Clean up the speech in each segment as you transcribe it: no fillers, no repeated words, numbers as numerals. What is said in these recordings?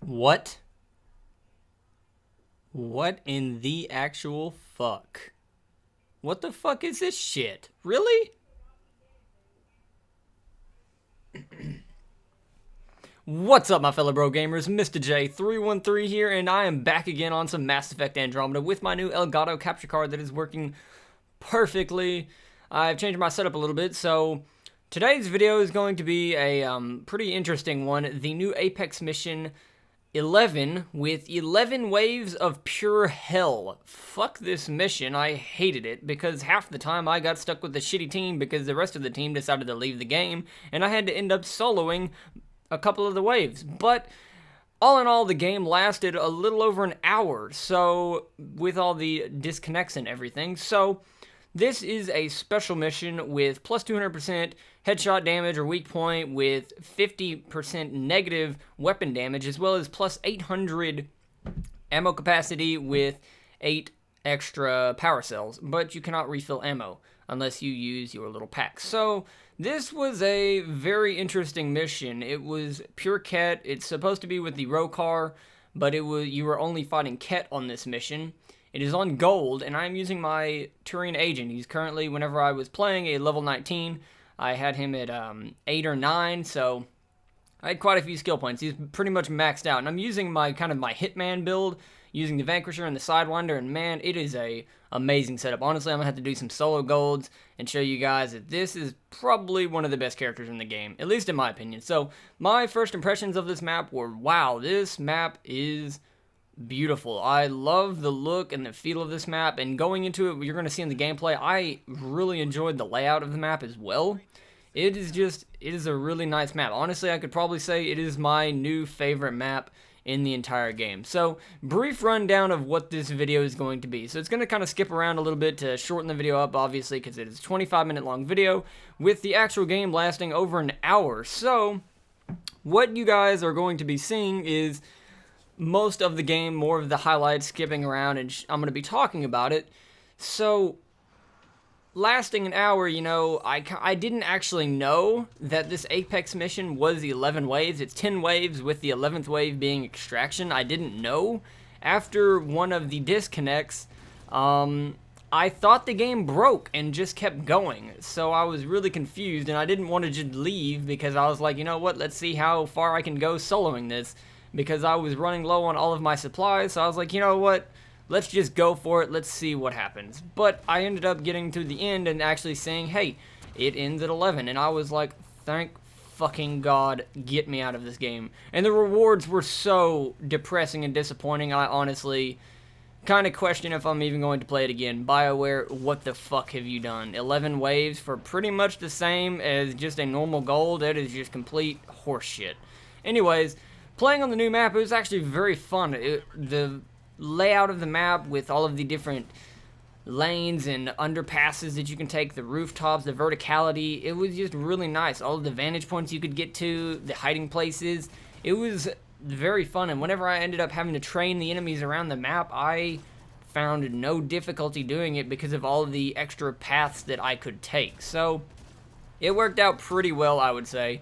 What? What in the actual fuck? What the fuck is this shit? Really? What's up, my fellow bro gamers? Mr. J313 here, and I am back again on some Mass Effect Andromeda with my new Elgato capture card that is working perfectly. I've changed my setup a little bit, so today's video is going to be a pretty interesting one. The new Apex mission 11 with 11 waves of pure hell. Fuck this mission. I hated it because half the time I got stuck with the shitty team because the rest of the team decided to leave the game, and I had to end up soloing a couple of the waves. But all in all, the game lasted a little over an hour, so with all the disconnects and everything. So this is a special mission with plus 200% headshot damage or weak point with 50% negative weapon damage, as well as plus 800 ammo capacity with 8 extra power cells, but you cannot refill ammo unless you use your little pack. So this was a very interesting mission. It was pure Kett. It's supposed to be with the Rokar, but you were only fighting Kett on this mission. It is on gold, and I'm using my Turian agent. He's currently, whenever I was playing, a level 19. I had him at 8 or 9, so I had quite a few skill points. He's pretty much maxed out, and I'm using my Hitman build, using the Vanquisher and the Sidewinder, and man, it is a amazing setup. Honestly, I'm going to have to do some solo golds and show you guys that this is probably one of the best characters in the game, at least in my opinion. So my first impressions of this map were, wow, this map is beautiful. I love the look and the feel of this map, and going into it, you're going to see in the gameplay, I really enjoyed the layout of the map as well. It is a really nice map. Honestly, I could probably say it is my new favorite map in the entire game. So, brief rundown of what this video is going to be. So it's going to kind of skip around a little bit to shorten the video up, obviously, because it is a 25-minute long video, with the actual game lasting over an hour. So, what you guys are going to be seeing is most of the game, more of the highlights, skipping around, and I'm going to be talking about it. So, lasting an hour, you know, I didn't actually know that this Apex mission was 11 waves. It's 10 waves with the 11th wave being extraction. I didn't know. After one of the disconnects, I thought the game broke and just kept going. So I was really confused, and I didn't want to just leave because I was like, you know what, let's see how far I can go soloing this, because I was running low on all of my supplies. So I was like, you know what, let's just go for it. Let's see what happens. But I ended up getting to the end and actually saying, hey, it ends at 11. And I was like, thank fucking God, get me out of this game. And the rewards were so depressing and disappointing. I honestly kind of question if I'm even going to play it again. BioWare, what the fuck have you done? 11 waves for pretty much the same as just a normal gold? That is just complete horseshit. Anyways, playing on the new map, it was actually very fun. The layout of the map with all of the different lanes and underpasses that you can take, the rooftops, the verticality, it was just really nice. All of the vantage points you could get to, the hiding places, it was very fun. And whenever I ended up having to train the enemies around the map, I found no difficulty doing it because of all of the extra paths that I could take. So it worked out pretty well, I would say.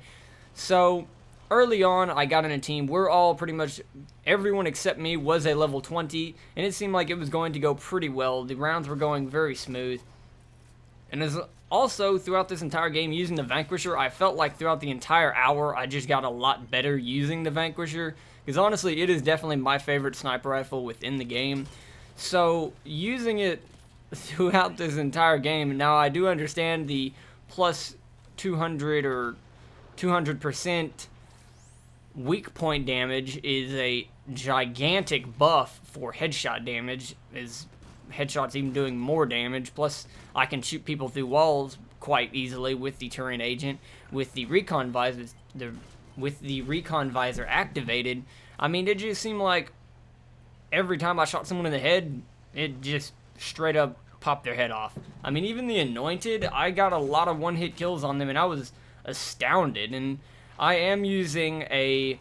So early on, I got in a team. We're all pretty much, everyone except me was a level 20, and it seemed like it was going to go pretty well. The rounds were going very smooth. And as also, throughout this entire game, using the Vanquisher, I felt like throughout the entire hour, I just got a lot better using the Vanquisher, because honestly, it is definitely my favorite sniper rifle within the game. So, using it throughout this entire game, now I do understand the plus 200 or 200% weak point damage is a gigantic buff for headshot damage, as headshots even doing more damage. Plus, I can shoot people through walls quite easily with the Turian agent, with the recon visor activated. I mean, it just seemed like every time I shot someone in the head, it just straight up popped their head off. I mean, even the Anointed, I got a lot of one-hit kills on them, and I was astounded. And I am using a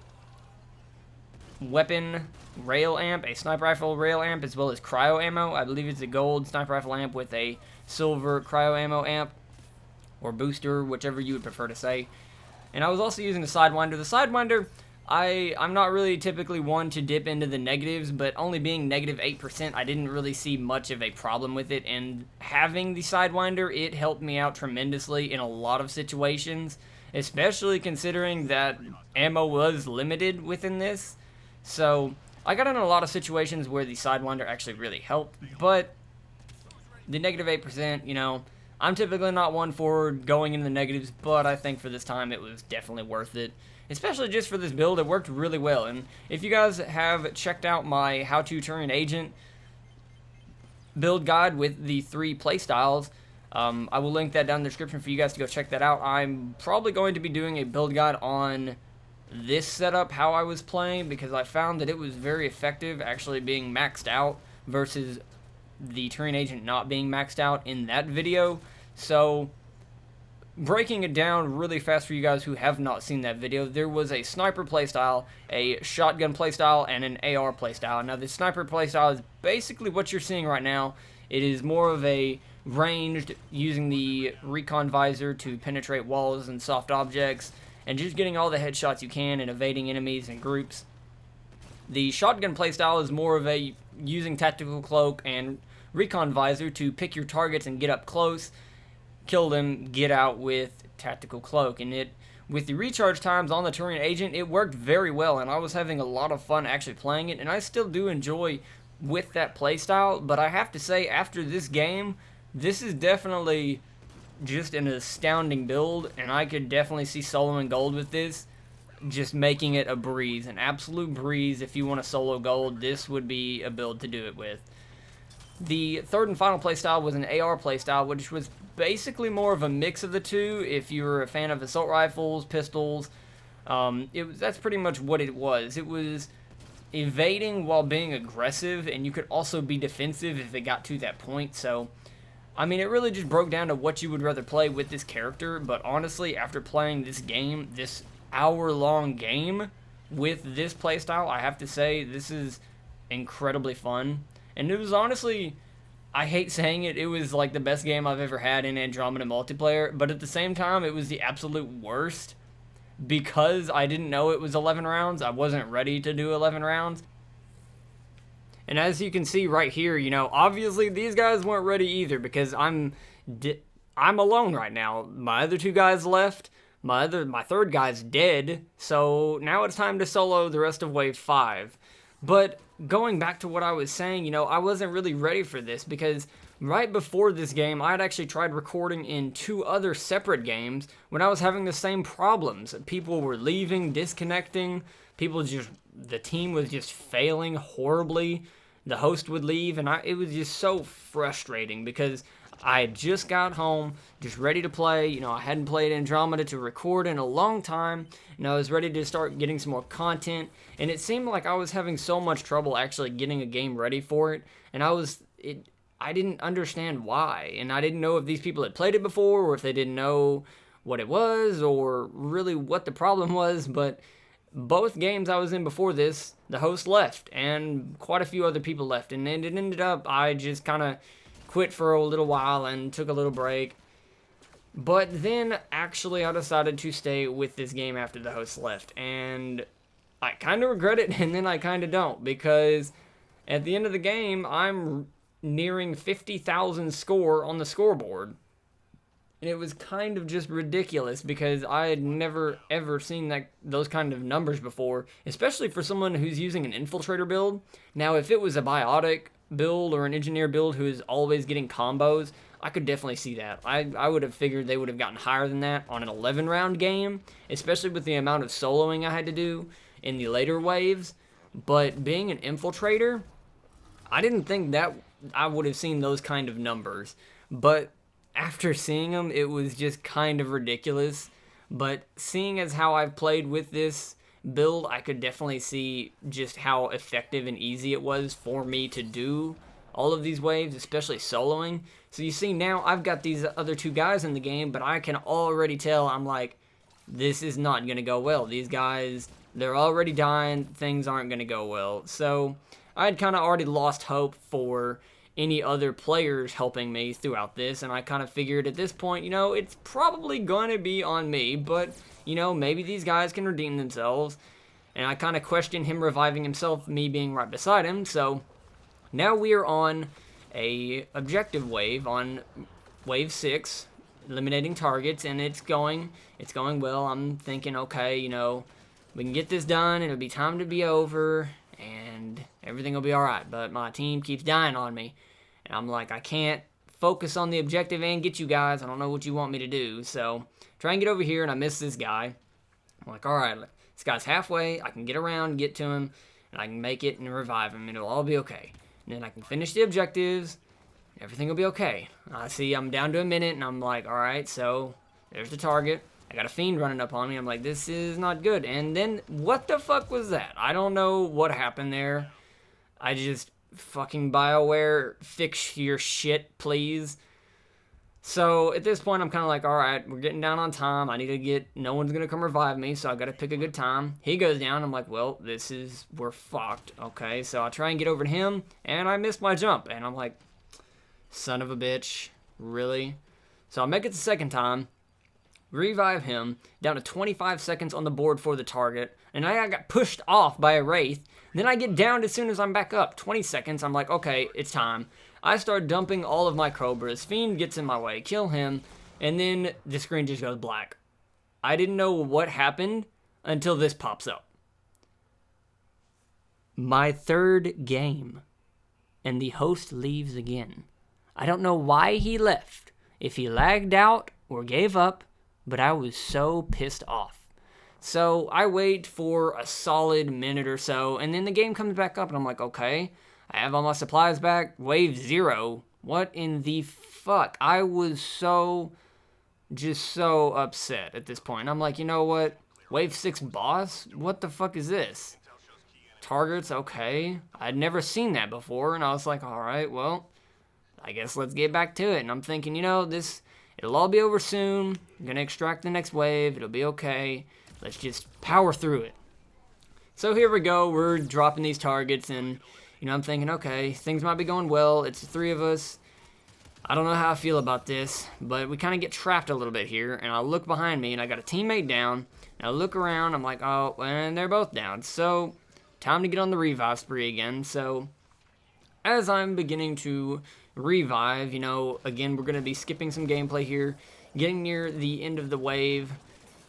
weapon rail amp, a sniper rifle rail amp, as well as cryo ammo. I believe it's a gold sniper rifle amp with a silver cryo ammo amp, or booster, whichever you would prefer to say. And I was also using the Sidewinder. The Sidewinder, I'm not really typically one to dip into the negatives, but only being negative 8%, I didn't really see much of a problem with it, and having the Sidewinder, it helped me out tremendously in a lot of situations, especially considering that ammo was limited within this. So I got in a lot of situations where the Sidewinder actually really helped, but the negative 8%, you know, I'm typically not one for going in the negatives, but I think for this time it was definitely worth it. Especially just for this build, it worked really well. And if you guys have checked out my How to Turian Agent build guide with the 3 playstyles, I will link that down in the description for you guys to go check that out. I'm probably going to be doing a build guide on this setup, how I was playing, because I found that it was very effective actually being maxed out versus the Turian Agent not being maxed out in that video. So breaking it down really fast for you guys who have not seen that video, there was a sniper playstyle, a shotgun playstyle, and an AR playstyle. Now the sniper playstyle is basically what you're seeing right now. It is more of a ranged, using the recon visor to penetrate walls and soft objects, and just getting all the headshots you can and evading enemies and groups. The shotgun playstyle is more of a using tactical cloak and recon visor to pick your targets and get up close, kill them, get out with tactical cloak. And it, with the recharge times on the Turian Agent, it worked very well, and I was having a lot of fun actually playing it, and I still do enjoy with that playstyle. But I have to say, after this game, this is definitely just an astounding build, and I could definitely see soloing gold with this, just making it a breeze, an absolute breeze. If you want to solo gold, this would be a build to do it with. The third and final playstyle was an AR playstyle, which was basically more of a mix of the two. If you're a fan of assault rifles, pistols, that's pretty much what it was. It was evading while being aggressive, and you could also be defensive if it got to that point. So, I mean, it really just broke down to what you would rather play with this character. But honestly, after playing this game, this hour-long game with this playstyle, I have to say this is incredibly fun. And it was honestly, I hate saying it, it was like the best game I've ever had in Andromeda multiplayer, but at the same time, it was the absolute worst because I didn't know it was 11 rounds. I wasn't ready to do 11 rounds. And as you can see right here, you know, obviously these guys weren't ready either because I'm alone right now. My other 2 guys left. My third guy's dead. So now it's time to solo the rest of wave 5. But going back to what I was saying, you know, I wasn't really ready for this because right before this game, I had actually tried recording in 2 other separate games when I was having the same problems. People were leaving, disconnecting, the team was just failing horribly. The host would leave, and it was just so frustrating because I had just got home, just ready to play. You know, I hadn't played Andromeda to record in a long time, and I was ready to start getting some more content, and it seemed like I was having so much trouble actually getting a game ready for it, and I didn't understand why, and I didn't know if these people had played it before, or if they didn't know what it was, or really what the problem was. But both games I was in before this, the host left, and quite a few other people left, and it ended up, I just kind of quit for a little while and took a little break. But then, actually, I decided to stay with this game after the host left, and I kind of regret it, and then I kind of don't, because at the end of the game, I'm nearing 50,000 score on the scoreboard. And it was kind of just ridiculous because I had never ever seen those kind of numbers before, especially for someone who's using an infiltrator build. Now, if it was a biotic build or an engineer build who is always getting combos, I could definitely see that. I would have figured they would have gotten higher than that on an 11 round game, especially with the amount of soloing I had to do in the later waves. But being an infiltrator, I didn't think that I would have seen those kind of numbers. But after seeing them, it was just kind of ridiculous. But seeing as how I've played with this build, I could definitely see just how effective and easy it was for me to do all of these waves, especially soloing. So you see now I've got these other 2 guys in the game, but I can already tell, I'm like, this is not going to go well. These guys, they're already dying, things aren't going to go well. So I had kind of already lost hope for any other players helping me throughout this, and I kind of figured at this point, you know, it's probably going to be on me, but, you know, maybe these guys can redeem themselves. And I kind of questioned him reviving himself, me being right beside him. So now we are on a objective wave, on wave 6, eliminating targets, and it's going well. I'm thinking, okay, you know, we can get this done, it'll be time to be over, and everything will be alright. But my team keeps dying on me, and I'm like, I can't focus on the objective and get you guys. I don't know what you want me to do. So try and get over here, and I miss this guy. I'm like, alright, this guy's halfway, I can get around, get to him, and I can make it and revive him, and it'll all be okay. And then I can finish the objectives, and everything will be okay. I see I'm down to a minute, and I'm like, alright, so there's the target. I got a fiend running up on me. I'm like, this is not good. And then, what the fuck was that? I don't know what happened there. I just, fucking BioWare, fix your shit, please. So, at this point, I'm kind of like, alright, we're getting down on time. I need to get, no one's going to come revive me, so I got to pick a good time. He goes down. I'm like, well, we're fucked. Okay, so I try and get over to him, and I miss my jump. And I'm like, son of a bitch, really? So I make it the second time. Revive him, down to 25 seconds on the board for the target, and I got pushed off by a Wraith. Then I get downed as soon as I'm back up. 20 seconds, I'm like, okay, it's time. I start dumping all of my Cobras. Fiend gets in my way, kill him, and then the screen just goes black. I didn't know what happened until this pops up. My third game, and the host leaves again. I don't know why he left, if he lagged out or gave up, but I was so pissed off. So I wait for a solid minute or so, and then the game comes back up, and I'm like, okay, I have all my supplies back. Wave 0. What in the fuck? I was just so upset at this point. I'm like, you know what? Wave 6 boss? What the fuck is this? Targets, okay. I'd never seen that before, and I was like, alright, well, I guess let's get back to it. And I'm thinking, you know, it'll all be over soon. I'm going to extract the next wave. It'll be okay. Let's just power through it. So here we go. We're dropping these targets, and, you know, I'm thinking, okay, things might be going well. It's the 3 of us. I don't know how I feel about this, but we kind of get trapped a little bit here, and I look behind me, and I got a teammate down, and I look around. I'm like, oh, and they're both down. So time to get on the revive spree again. So as I'm beginning to revive, you know, again, we're going to be skipping some gameplay here, getting near the end of the wave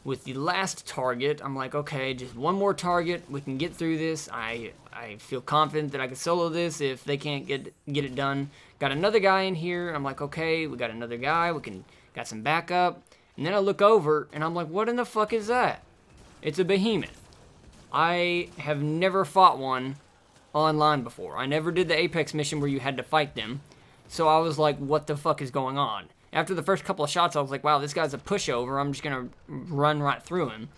with the last target. I'm like, okay, just one more target, we can get through this. I feel confident that I can solo this if they can't get it done. Got another guy in here. I'm like, okay, we got another guy, got some backup. And then I look over, and I'm like, what in the fuck is that? It's a behemoth. I have never fought one online before. I never did the Apex mission where you had to fight them. So I was like, what the fuck is going on? After the first couple of shots, I was like, wow, this guy's a pushover. I'm just going to run right through him.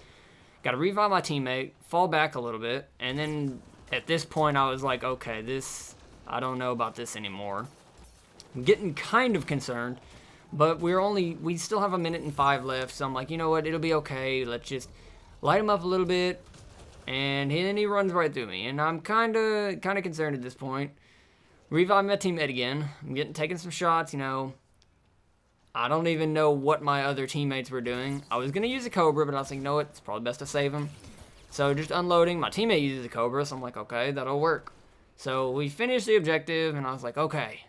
Got to revive my teammate, fall back a little bit, and then at this point, I was like, okay, I don't know about this anymore. I'm getting kind of concerned, but we still have 1 minute and 5 left, so I'm like, you know what, it'll be okay. Let's just light him up a little bit, and then he runs right through me, and I'm kind of concerned at this point. Revive my teammate again. I'm taking some shots, you know. I don't even know what my other teammates were doing. I was going to use a Cobra, but I was like, you know what, it's probably best to save him. So just unloading. My teammate uses a Cobra, so I'm like, okay, that'll work. So we finished the objective, and I was like, okay.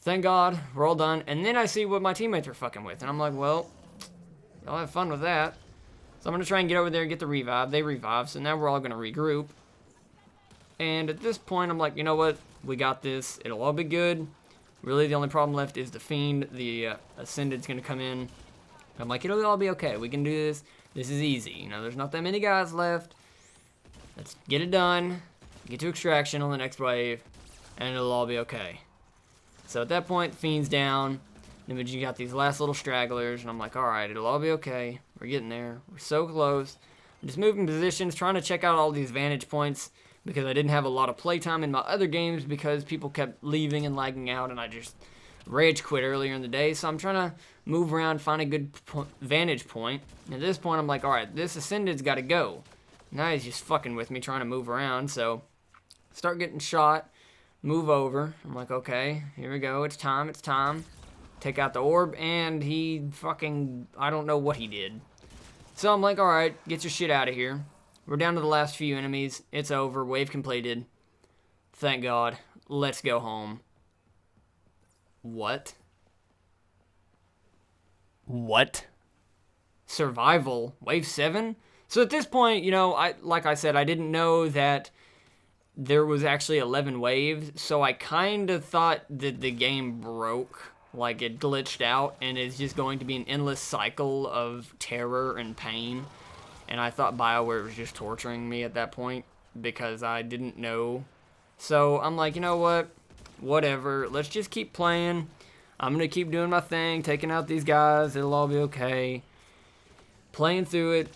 Thank God, we're all done. And then I see what my teammates were fucking with, and I'm like, well, y'all have fun with that. So I'm going to try and get over there and get the revive. They revive, so now we're all going to regroup. And at this point, I'm like, you know what? We got this. It'll all be good. Really, the only problem left is the Fiend. The Ascended's going to come in. I'm like, it'll all be okay. We can do this. This is easy. You know, there's not that many guys left. Let's get it done. Get to extraction on the next wave. And it'll all be okay. So at that point, Fiend's down. Then you got these last little stragglers. And I'm like, alright, it'll all be okay. We're getting there. We're so close. I'm just moving positions, trying to check out all these vantage points, because I didn't have a lot of playtime in my other games because people kept leaving and lagging out, and I just rage quit earlier in the day. So I'm trying to move around, find a good vantage point. And at this point, I'm like, alright, this Ascended's got to go. Now he's just fucking with me, trying to move around. So start getting shot, move over. I'm like, okay, here we go. It's time, it's time. Take out the orb, and he fucking, I don't know what he did. So I'm like, alright, get your shit out of here. We're down to the last few enemies. It's over. Wave completed. Thank God. Let's go home. What? What? Survival? Wave 7? So at this point, you know, like I said, I didn't know that there was actually 11 waves, so I kind of thought that the game broke, like it glitched out, and it's just going to be an endless cycle of terror and pain. And I thought BioWare was just torturing me at that point because I didn't know. So I'm like, you know what? Whatever. Let's just keep playing. I'm going to keep doing my thing, taking out these guys. It'll all be okay. Playing through it.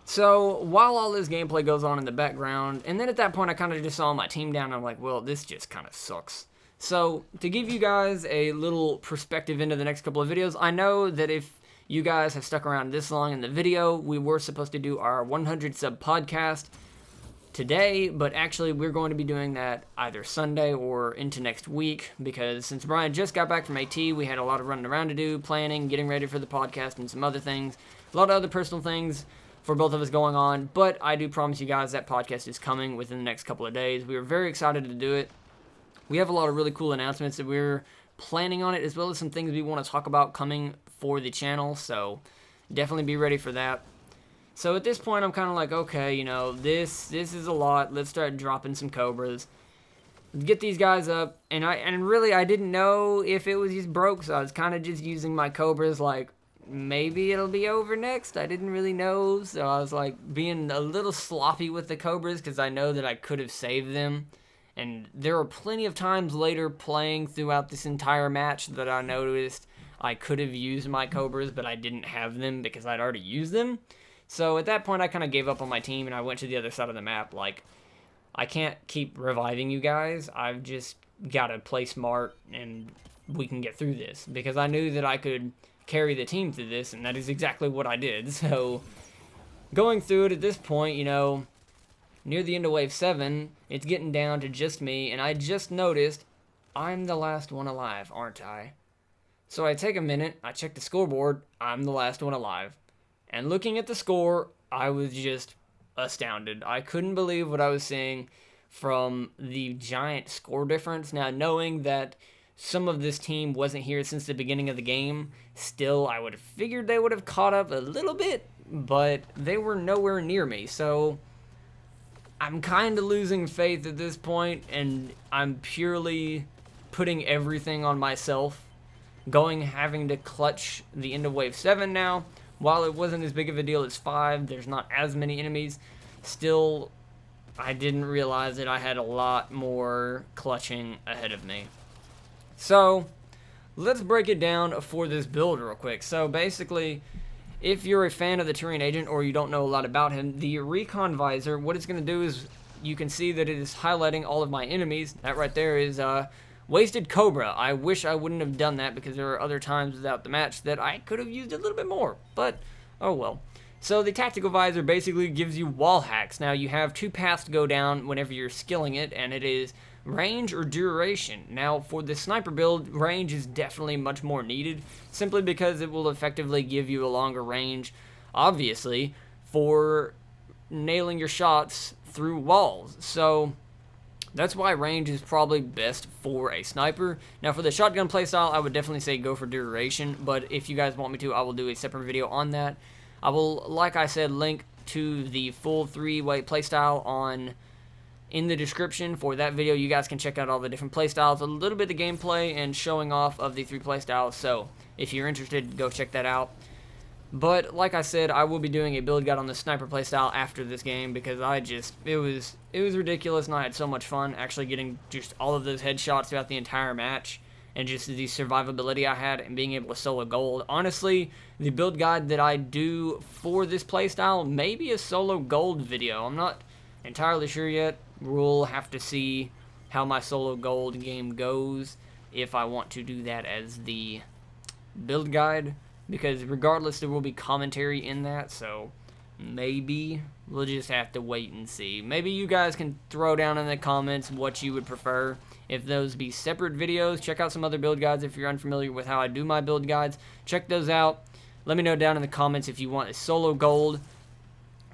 So while all this gameplay goes on in the background, and then at that point I kind of just saw my team down, and I'm like, well, this just kind of sucks. So to give you guys a little perspective into the next couple of videos, I know that if you guys have stuck around this long in the video, we were supposed to do our 100 sub podcast today, but actually we're going to be doing that either Sunday or into next week, because since Brian just got back from AT, we had a lot of running around to do, planning, getting ready for the podcast, and some other things, a lot of other personal things for both of us going on. But I do promise you guys that podcast is coming within the next couple of days. We are very excited to do it. We have a lot of really cool announcements that we're planning on it, as well as some things we want to talk about coming for the channel, so definitely be ready for that. So at this point, I'm kind of like, okay, you know, this is a lot. Let's start dropping some Cobras. Get these guys up, and really I didn't know if it was just broke, so I was kind of just using my Cobras like, maybe it'll be over next. I didn't really know, so I was like being a little sloppy with the Cobras because I know that I could have saved them. And there were plenty of times later playing throughout this entire match that I noticed I could have used my Cobras, but I didn't have them because I'd already used them. So at that point, I kind of gave up on my team, and I went to the other side of the map. Like, I can't keep reviving you guys. I've just got to play smart, and we can get through this. Because I knew that I could carry the team through this, and that is exactly what I did. So going through it at this point, you know, near the end of Wave 7, it's getting down to just me, and I just noticed I'm the last one alive, aren't I? So I take a minute, I check the scoreboard, I'm the last one alive. And looking at the score, I was just astounded. I couldn't believe what I was seeing from the giant score difference. Now, knowing that some of this team wasn't here since the beginning of the game, still, I would have figured they would have caught up a little bit, but they were nowhere near me. So I'm kind of losing faith at this point, and I'm purely putting everything on myself. Having to clutch the end of Wave 7 now. While it wasn't as big of a deal as 5, there's not as many enemies. Still, I didn't realize that I had a lot more clutching ahead of me. So, let's break it down for this build real quick. So basically, if you're a fan of the Turian agent or you don't know a lot about him, the recon visor, what it's going to do is you can see that it is highlighting all of my enemies. That right there is Wasted Cobra. I wish I wouldn't have done that because there are other times without the match that I could have used a little bit more, but oh well. So the tactical visor basically gives you wall hacks. Now you have two paths to go down whenever you're skilling it, and it is range or duration. Now for the sniper build, range is definitely much more needed, simply because it will effectively give you a longer range, obviously, for nailing your shots through walls. So that's why range is probably best for a sniper. Now for the shotgun playstyle, I would definitely say go for duration, but if you guys want me to, I will do a separate video on that. I will, like I said, link to the full 3-way playstyle in the description for that video. You guys can check out all the different playstyles, a little bit of gameplay, and showing off of the 3 playstyles. So if you're interested, go check that out. But like I said, I will be doing a build guide on the sniper playstyle after this game because it was ridiculous, and I had so much fun actually getting just all of those headshots throughout the entire match, and just the survivability I had and being able to solo gold. Honestly, the build guide that I do for this playstyle may be a solo gold video. I'm not entirely sure yet. We'll have to see how my solo gold game goes if I want to do that as the build guide, because regardless there will be commentary in that, so maybe we'll just have to wait and see. Maybe you guys can throw down in the comments what you would prefer. If those be separate videos, check out some other build guides if you're unfamiliar with how I do my build guides. Check those out. Let me know down in the comments if you want a solo gold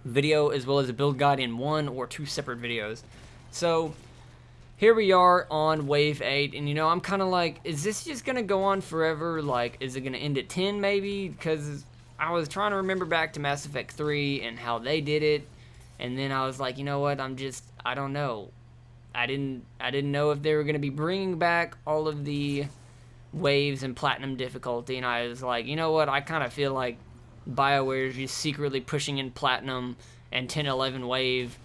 video as well as a build guide in 1 or 2 separate videos. So here we are on wave 8, and you know, I'm kind of like, is this just gonna go on forever? Like, is it gonna end at 10 maybe? Because I was trying to remember back to Mass Effect 3 and how they did it, and then I was like, you know what, I don't know. I didn't know if they were gonna be bringing back all of the waves and platinum difficulty, and I was like, you know what, I kind of feel like BioWare is just secretly pushing in platinum and 10-11 wave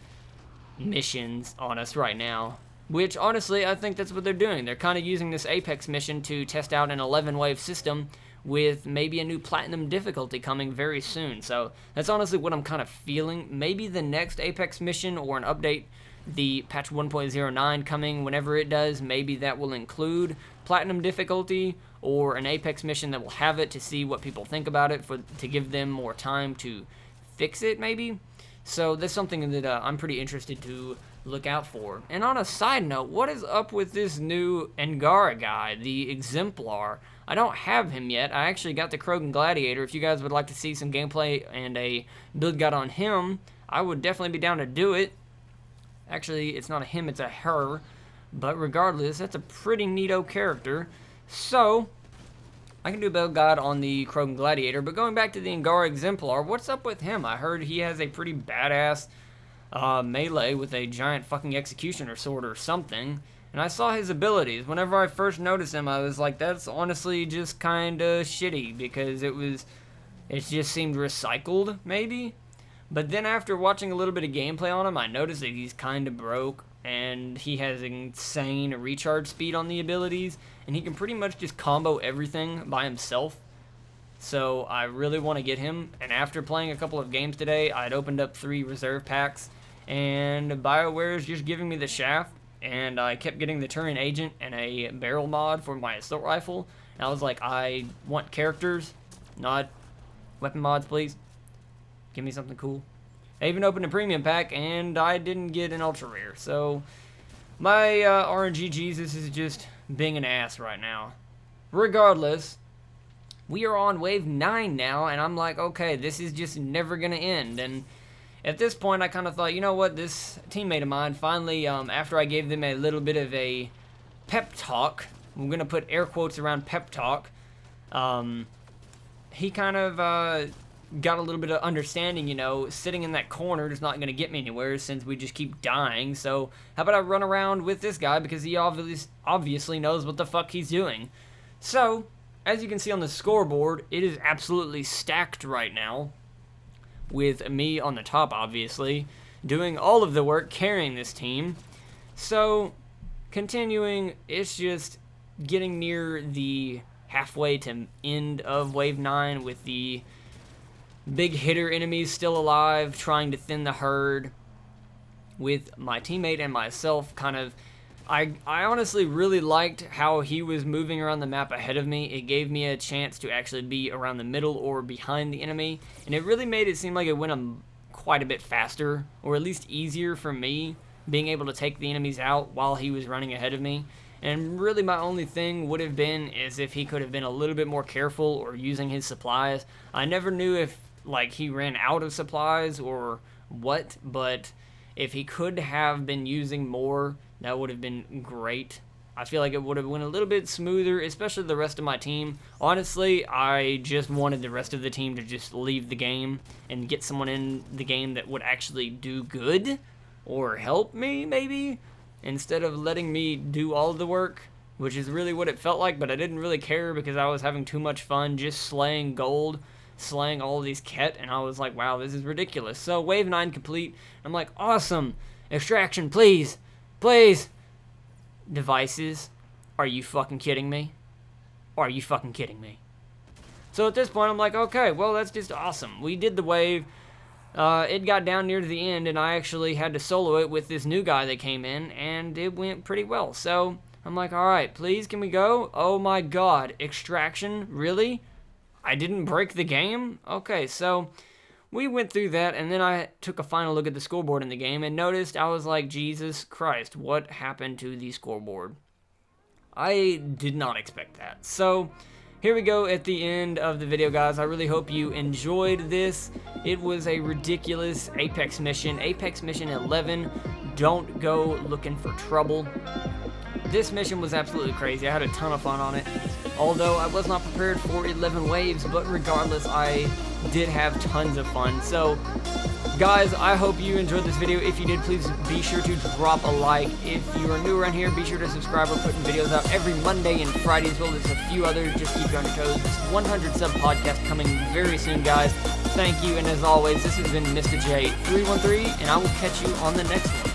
missions on us right now, which honestly I think that's what they're doing. They're kind of using this Apex mission to test out an 11 wave system with maybe a new platinum difficulty coming very soon. So that's honestly what I'm kind of feeling. Maybe the next Apex mission or an update, the patch 1.09 coming, whenever it does, maybe that will include platinum difficulty or an Apex mission that will have it, to see what people think about it, to give them more time to fix it maybe. So that's something that I'm pretty interested to look out for. And on a side note, what is up with this new Angara guy, the Exemplar? I don't have him yet. I actually got the Krogan Gladiator. If you guys would like to see some gameplay and a build guide on him, I would definitely be down to do it. Actually, it's not a him, it's a her. But regardless, that's a pretty neato character. So, I can do a build guide on the Krogan Gladiator. But going back to the Angara Exemplar, what's up with him? I heard he has a pretty badass melee with a giant fucking executioner sword or something. And I saw his abilities. Whenever I first noticed him, I was like, that's honestly just kinda shitty, because it just seemed recycled, maybe? But then after watching a little bit of gameplay on him, I noticed that he's kinda broke, and he has insane recharge speed on the abilities, and he can pretty much just combo everything by himself. So I really want to get him, and after playing a couple of games today, I'd opened up 3 reserve packs, and BioWare is just giving me the shaft, and I kept getting the Turian agent and a barrel mod for my assault rifle, and I was like, I want characters, not weapon mods, please. Give me something cool. I even opened a premium pack, and I didn't get an ultra rare. So my RNG Jesus is just being an ass right now. Regardless, we are on wave 9 now, and I'm like, okay, this is just never gonna end. And at this point, I kind of thought, you know what, this teammate of mine finally, after I gave them a little bit of a pep talk, I'm gonna put air quotes around pep talk, he kind of got a little bit of understanding, you know, sitting in that corner is not going to get me anywhere since we just keep dying. So how about I run around with this guy, because he obviously knows what the fuck he's doing. So as you can see on the scoreboard, it is absolutely stacked right now, with me on the top, obviously, doing all of the work, carrying this team. So continuing, it's just getting near the halfway to end of wave 9 with the big hitter enemies still alive, trying to thin the herd, with my teammate and myself kind of, I honestly really liked how he was moving around the map ahead of me. It gave me a chance to actually be around the middle or behind the enemy, and it really made it seem like it went quite a bit faster, or at least easier for me, being able to take the enemies out while he was running ahead of me. And really my only thing would have been is if he could have been a little bit more careful or using his supplies. I never knew if like he ran out of supplies or what, but if he could have been using more, that would have been great. I feel like it would have went a little bit smoother, especially the rest of my team. Honestly, I just wanted the rest of the team to just leave the game and get someone in the game that would actually do good or help me, maybe, instead of letting me do all of the work, which is really what it felt like. But I didn't really care because I was having too much fun just slaying gold, slaying all of these Kett, and I was like, wow, this is ridiculous. So wave 9 complete. I'm like, awesome. Extraction, please. Please. Devices. Are you fucking kidding me? Are you fucking kidding me? So at this point, I'm like, okay, well, that's just awesome. We did the wave. It got down near to the end, and I actually had to solo it with this new guy that came in, and it went pretty well. So I'm like, all right, please, can we go? Oh my god, extraction? Really? I didn't break the game? Okay, so we went through that, and then I took a final look at the scoreboard in the game and noticed, I was like, Jesus Christ, what happened to the scoreboard? I did not expect that. So here we go at the end of the video, guys. I really hope you enjoyed this. It was a ridiculous Apex mission. Apex mission 11. Don't go looking for trouble. This mission was absolutely crazy. I had a ton of fun on it. Although I was not prepared for 11 waves, but regardless, I did have tons of fun. So, guys, I hope you enjoyed this video. If you did, please be sure to drop a like. If you are new around here, be sure to subscribe. We're putting videos out every Monday and Friday as well as a few others. Just keep you on your toes. This 100 sub podcast coming very soon, guys. Thank you, and as always, this has been Mr. J313, and I will catch you on the next one.